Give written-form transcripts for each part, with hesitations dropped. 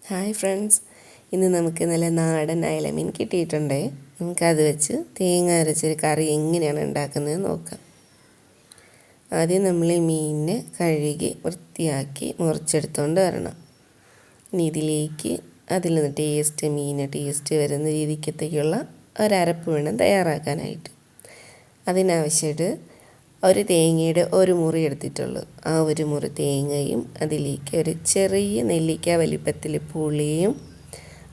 Hi friends, ഇന്ന് നമുക്ക് നല്ല നാടൻ അയല മീൻ കിട്ടിയിട്ടുണ്ടേ. നമുക്കത് വെച്ച് തേങ്ങ അരച്ചൊരു കറി എങ്ങനെയാണ് ഉണ്ടാക്കുന്നത് നോക്കാം. ആദ്യം നമ്മൾ ഈ മീനിനെ കഴുകി വൃത്തിയാക്കി മുറിച്ചെടുത്തുകൊണ്ട് വരണം. ഇനി ഇതിലേക്ക് അതിൽ നിന്ന് മീന് ടേസ്റ്റ് വരുന്ന രീതിക്കത്തേക്കുള്ള ഒരരപ്പ് വേണം തയ്യാറാക്കാനായിട്ട്. അതിനാവശ്യമായിട്ട് ഒരു തേങ്ങയുടെ ഒരു മുറി എടുത്തിട്ടുള്ളൂ. ആ ഒരു മുറി തേങ്ങയും അതിലേക്ക് ഒരു ചെറിയ നെല്ലിക്ക വലിപ്പത്തിൽ പുളിയും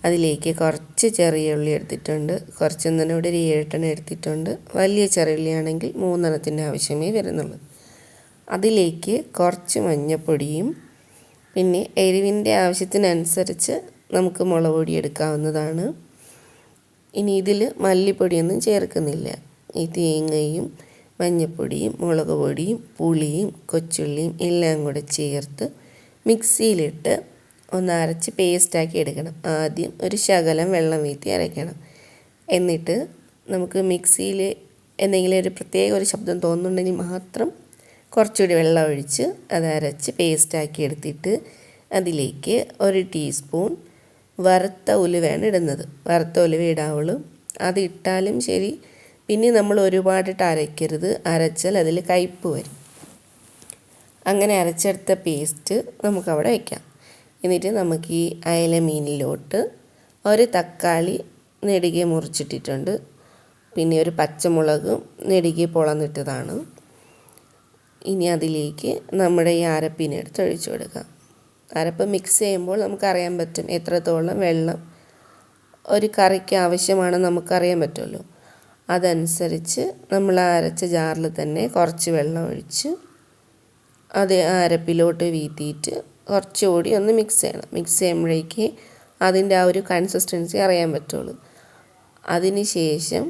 അതിലേക്ക് കുറച്ച് ചെറിയ ഉള്ളി എടുത്തിട്ടുണ്ട്. കുറച്ചൊന്നിനോട് ഒരു 7 എടുത്തിട്ടുണ്ട്. വലിയ ചെറിയ ഉള്ളിയാണെങ്കിൽ 3 ആവശ്യമേ വരുന്നുള്ളൂ. അതിലേക്ക് കുറച്ച് മഞ്ഞൾപ്പൊടിയും പിന്നെ എരിവിൻ്റെ ആവശ്യത്തിനനുസരിച്ച് നമുക്ക് മുളക് പൊടി എടുക്കാവുന്നതാണ്. ഇനി ഇതിൽ മല്ലിപ്പൊടിയൊന്നും ചേർക്കുന്നില്ല. ഈ തേങ്ങയും മഞ്ഞൾപ്പൊടിയും മുളക് പൊടിയും പുളിയും കൊച്ചുള്ളിയും എല്ലാം കൂടെ ചേർത്ത് മിക്സിയിലിട്ട് ഒന്ന് അരച്ച് പേസ്റ്റാക്കി എടുക്കണം. ആദ്യം ഒരു ശകലം വെള്ളം വീഴ്ത്തി അരയ്ക്കണം. എന്നിട്ട് നമുക്ക് മിക്സിയിൽ എന്തെങ്കിലും ഒരു പ്രത്യേക ഒരു ശബ്ദം തോന്നുന്നുണ്ടെങ്കിൽ മാത്രം കുറച്ചുകൂടി വെള്ളം ഒഴിച്ച് അത് അരച്ച് പേസ്റ്റാക്കി എടുത്തിട്ട് അതിലേക്ക് 1 ടീസ്പൂൺ വറുത്ത ഉലുവയാണ് ഇടുന്നത്. വറുത്ത ഉലുവ ഇടാവുള്ളൂ. അത് ഇട്ടാലും ശരി. പിന്നെ നമ്മൾ ഒരുപാടിട്ട് അരയ്ക്കരുത്. അരച്ചാൽ അതിൽ കയ്പ്പ് വരും. അങ്ങനെ അരച്ചെടുത്ത പേസ്റ്റ് നമുക്കവിടെ വയ്ക്കാം. എന്നിട്ട് നമുക്ക് ഈ അയല മീനിലോട്ട് ഒരു തക്കാളി നെടുകെ മുറിച്ചിട്ടിട്ടുണ്ട്. പിന്നെ ഒരു പച്ചമുളകും നെടുകെ പൊളന്നിട്ടതാണ്. ഇനി അതിലേക്ക് നമ്മുടെ ഈ അരപ്പിനെ എടുത്ത് ഒഴിച്ചു കൊടുക്കാം. അരപ്പ് മിക്സ് ചെയ്യുമ്പോൾ നമുക്കറിയാൻ പറ്റും എത്രത്തോളം വെള്ളം ഒരു കറിക്ക് ആവശ്യമാണെന്ന് നമുക്കറിയാൻ പറ്റുമല്ലോ. അതനുസരിച്ച് നമ്മൾ അരച്ച ജാറിൽ തന്നെ കുറച്ച് വെള്ളം ഒഴിച്ച് അത് അരപ്പിലോട്ട് വീത്തിയിട്ട് കുറച്ചുകൂടി ഒന്ന് മിക്സ് ചെയ്യണം. മിക്സ് ചെയ്യുമ്പോഴേക്ക് അതിൻ്റെ ആ ഒരു കൺസിസ്റ്റൻസി അറിയാൻ പറ്റുള്ളൂ. അതിന് ശേഷം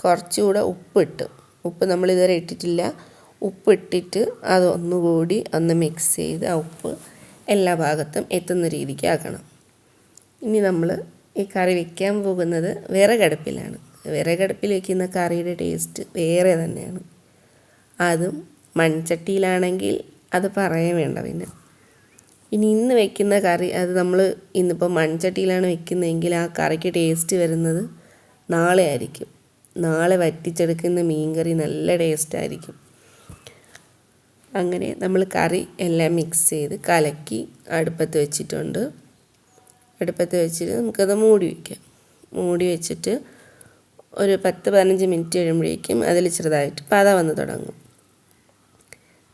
കുറച്ചുകൂടെ ഉപ്പ് നമ്മളിതുവരെ ഇട്ടിട്ടില്ല. ഉപ്പിട്ടിട്ട് അതൊന്നുകൂടി ഒന്ന് മിക്സ് ചെയ്ത് ആ ഉപ്പ് എല്ലാ ഭാഗത്തും എത്തുന്ന രീതിക്ക് ആക്കണം. ഇനി നമ്മൾ ഈ കറി വയ്ക്കാൻ പോകുന്നത് വിറകടുപ്പിലാണ്. വിറകടുപ്പിൽ വയ്ക്കുന്ന കറിയുടെ ടേസ്റ്റ് വേറെ തന്നെയാണ്. അതും മൺചട്ടിയിലാണെങ്കിൽ അത് പറയാൻ വേണ്ട. പിന്നെ ഇന്ന് വയ്ക്കുന്ന കറി അത് നമ്മൾ ഇന്നിപ്പോൾ മൺചട്ടിയിലാണ് വയ്ക്കുന്നതെങ്കിൽ ആ കറിക്ക് ടേസ്റ്റ് വരുന്നത് നാളെ ആയിരിക്കും. നാളെ വറ്റിച്ചെടുക്കുന്ന മീൻകറി നല്ല ടേസ്റ്റായിരിക്കും. അങ്ങനെ നമ്മൾ കറി എല്ലാം മിക്സ് ചെയ്ത് കലക്കി അടുപ്പത്ത് വെച്ചിട്ടുണ്ട്. അടുപ്പത്ത് വെച്ചിട്ട് നമുക്കത് മൂടി വയ്ക്കാം. മൂടി വെച്ചിട്ട് ഒരു 10-15 മിനിറ്റ് കഴിയുമ്പോഴേക്കും അതിൽ ചെറുതായിട്ട് പത വന്ന് തുടങ്ങും.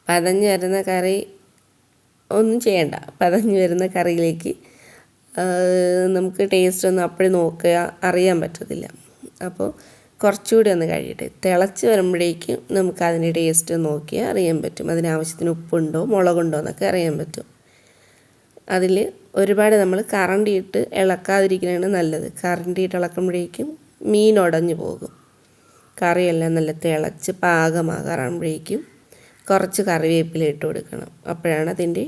പതഞ്ഞ് വരുന്ന കറി ഒന്നും ചെയ്യണ്ട. പതഞ്ഞ് വരുന്ന കറിയിലേക്ക് നമുക്ക് ടേസ്റ്റ് ഒന്നും അപ്പോഴും നോക്കുക അറിയാൻ പറ്റത്തില്ല. അപ്പോൾ കുറച്ചുകൂടി ഒന്ന് കഴിയട്ടെ. തിളച്ച് വരുമ്പോഴേക്കും നമുക്ക് അതിൻ്റെ ടേസ്റ്റ് നോക്കിയാൽ അറിയാൻ പറ്റും. അതിനാവശ്യത്തിന് ഉപ്പുണ്ടോ മുളകുണ്ടോ എന്നൊക്കെ അറിയാൻ പറ്റും. അതിൽ ഒരുപാട് നമ്മൾ കറണ്ടിയിട്ട് ഇളക്കാതിരിക്കുന്നതാണ് നല്ലത്. കറണ്ടിയിട്ട് ഇളക്കുമ്പോഴേക്കും മീൻ ഉടഞ്ഞു പോകും. കറിയെല്ലാം നല്ല തിളച്ച് പാകമാകാറാകുമ്പോഴേക്കും കുറച്ച് കറിവേപ്പില ഇട്ട് കൊടുക്കണം. അപ്പോഴാണ് അതിൻ്റെ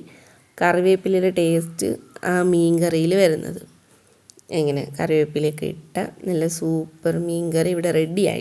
കറിവേപ്പിലയുടെ ടേസ്റ്റ് ആ മീൻ കറിയിൽ വരുന്നത്. എങ്ങനെ കറിവേപ്പിലയൊക്കെ ഇട്ട നല്ല സൂപ്പർ മീൻ കറി ഇവിടെ റെഡിയായി.